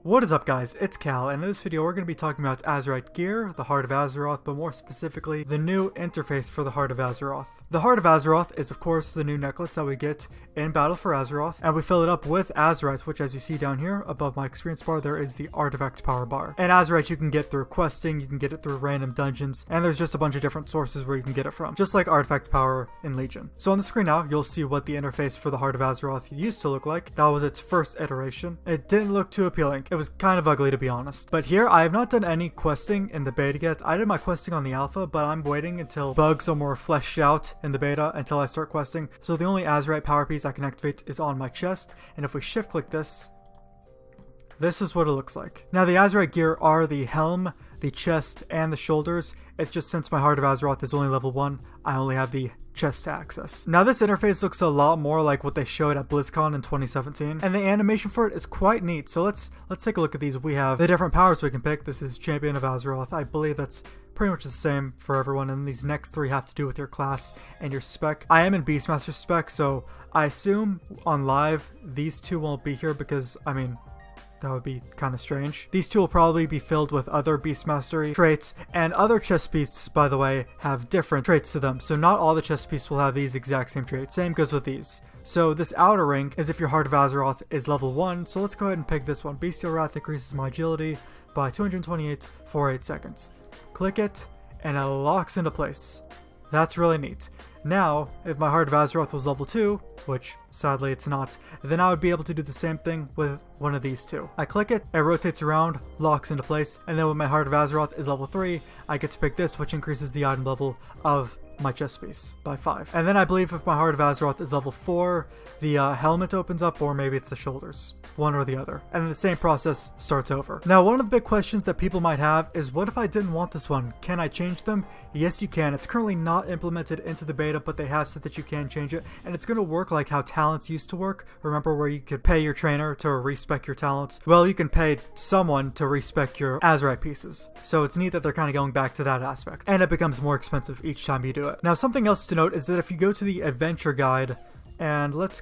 What is up guys, it's Cal, and in this video we're going to be talking about Azerite gear, the Heart of Azeroth, but more specifically, the new interface for the Heart of Azeroth. The Heart of Azeroth is of course the new necklace that we get in Battle for Azeroth, and we fill it up with Azerite, which as you see down here above my experience bar, there is the artifact power bar. And Azerite you can get through questing, you can get it through random dungeons, and there's just a bunch of different sources where you can get it from, just like artifact power in Legion. So on the screen now, you'll see what the interface for the Heart of Azeroth used to look like. That was its first iteration. It didn't look too appealing. It was kind of ugly to be honest. But here, I have not done any questing in the beta yet. I did my questing on the alpha, but I'm waiting until bugs are more fleshed out in the beta until I start questing. So the only Azerite power piece I can activate is on my chest, and if we shift click this, this is what it looks like. Now the Azerite gear are the helm, the chest, and the shoulders. It's just since my Heart of Azeroth is only level 1, I only have the chest access. Now this interface looks a lot more like what they showed at BlizzCon in 2017, and the animation for it is quite neat. So let's take a look at these. We have the different powers we can pick. This is Champion of Azeroth. I believe that's pretty much the same for everyone, and these next three have to do with your class and your spec. I am in Beastmaster spec, so I assume on live these two won't be here because, I mean, that would be kind of strange. These two will probably be filled with other Beast Mastery traits, and other chest pieces, by the way, have different traits to them. So not all the chest pieces will have these exact same traits. Same goes with these. So this outer ring is if your Heart of Azeroth is level 1, so let's go ahead and pick this one. Bestial Wrath increases my agility by 228 for 8 seconds. Click it, and it locks into place. That's really neat. Now, if my Heart of Azeroth was level 2, which sadly it's not, then I would be able to do the same thing with one of these two. I click it, it rotates around, locks into place, and then when my Heart of Azeroth is level 3, I get to pick this, which increases the item level of my chest piece by 5. And then I believe if my Heart of Azeroth is level 4, the helmet opens up, or maybe it's the shoulders. One or the other. And then the same process starts over. Now, one of the big questions that people might have is, what if I didn't want this one? Can I change them? Yes, you can. It's currently not implemented into the beta, but they have said that you can change it. And it's going to work like how talents used to work. Remember where you could pay your trainer to respec your talents? Well, you can pay someone to respec your Azerite pieces. So it's neat that they're kind of going back to that aspect. And it becomes more expensive each time you do it. Now, something else to note is that if you go to the adventure guide, and let's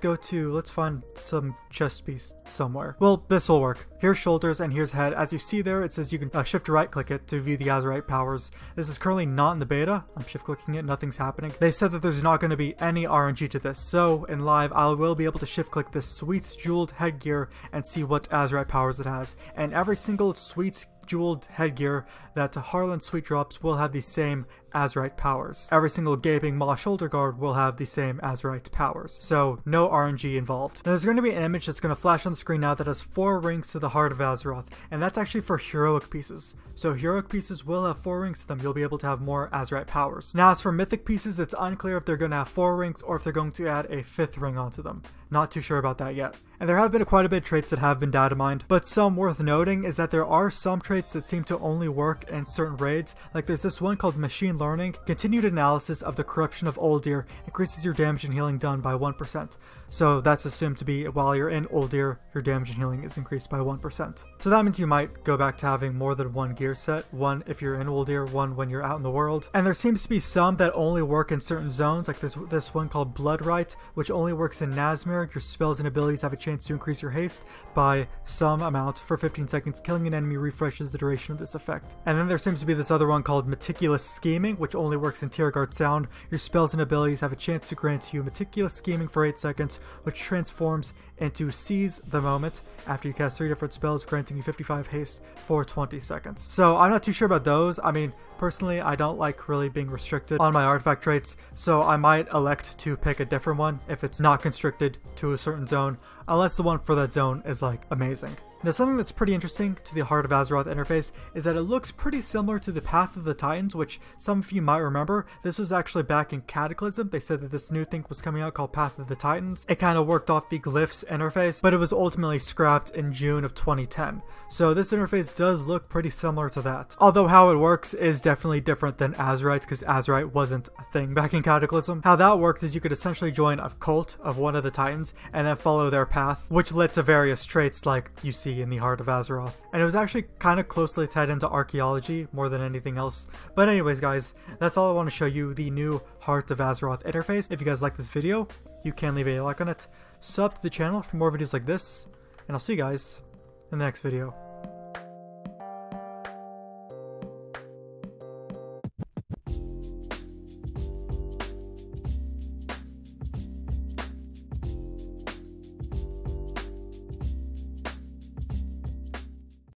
find some chest piece somewhere. Well, this will work. Here's shoulders and here's head. As you see there, it says you can shift to right click it to view the Azerite powers. This is currently not in the beta. I'm shift clicking it, nothing's happening. They've said that there's not going to be any RNG to this. So in live, I will be able to shift click this Sweets jeweled headgear and see what Azerite powers it has. And every single Sweets jeweled headgear that Harlan Sweet drops will have the same Azerite powers. Every single Gaping Maw shoulder guard will have the same Azerite powers. So no RNG involved. Now there's going to be an image that's going to flash on the screen now that has 4 rings to the Heart of Azeroth, and that's actually for heroic pieces. So heroic pieces will have 4 rings to them. You'll be able to have more Azerite powers. Now as for mythic pieces, it's unclear if they're going to have 4 rings or if they're going to add a 5th ring onto them. Not too sure about that yet. And there have been quite a bit of traits that have been data mined, but some worth noting is that there are some traits that seem to only work in certain raids. Like there's this one called Machine Learning. Continued analysis of the corruption of Uldir increases your damage and healing done by 1%. So that's assumed to be while you're in Uldir, your damage and healing is increased by 1%. So that means you might go back to having more than one gear set, one if you're in Uldir, one when you're out in the world. And there seems to be some that only work in certain zones, like there's this one called Bloodrite, which only works in Nazmir. Your spells and abilities have a chance to increase your haste by some amount for 15 seconds. Killing an enemy refreshes the duration of this effect. And then there seems to be this other one called Meticulous Scheming, which only works in Tierguard Sound. Your spells and abilities have a chance to grant you Meticulous Scheming for 8 seconds, which transforms into Seize the Moment after you cast 3 different spells, granting you 55 haste for 20 seconds. So I'm not too sure about those. I mean, personally, I don't like really being restricted on my artifact traits, so I might elect to pick a different one if it's not constricted to a certain zone, unless the one for that zone is like amazing. Now something that's pretty interesting to the Heart of Azeroth interface is that it looks pretty similar to the Path of the Titans, which some of you might remember. This was actually back in Cataclysm. They said that this new thing was coming out called Path of the Titans. It kind of worked off the Glyphs interface, but it was ultimately scrapped in June of 2010. So this interface does look pretty similar to that. Although how it works is definitely different than Azerite, because Azerite wasn't a thing back in Cataclysm. How that worked is you could essentially join a cult of one of the Titans and then follow their path, which led to various traits like you see in the Heart of Azeroth. And it was actually kind of closely tied into archaeology more than anything else. But anyways guys, that's all I want to show you, the new Heart of Azeroth interface. If you guys like this video, you can leave a like on it, sub to the channel for more videos like this, and I'll see you guys in the next video.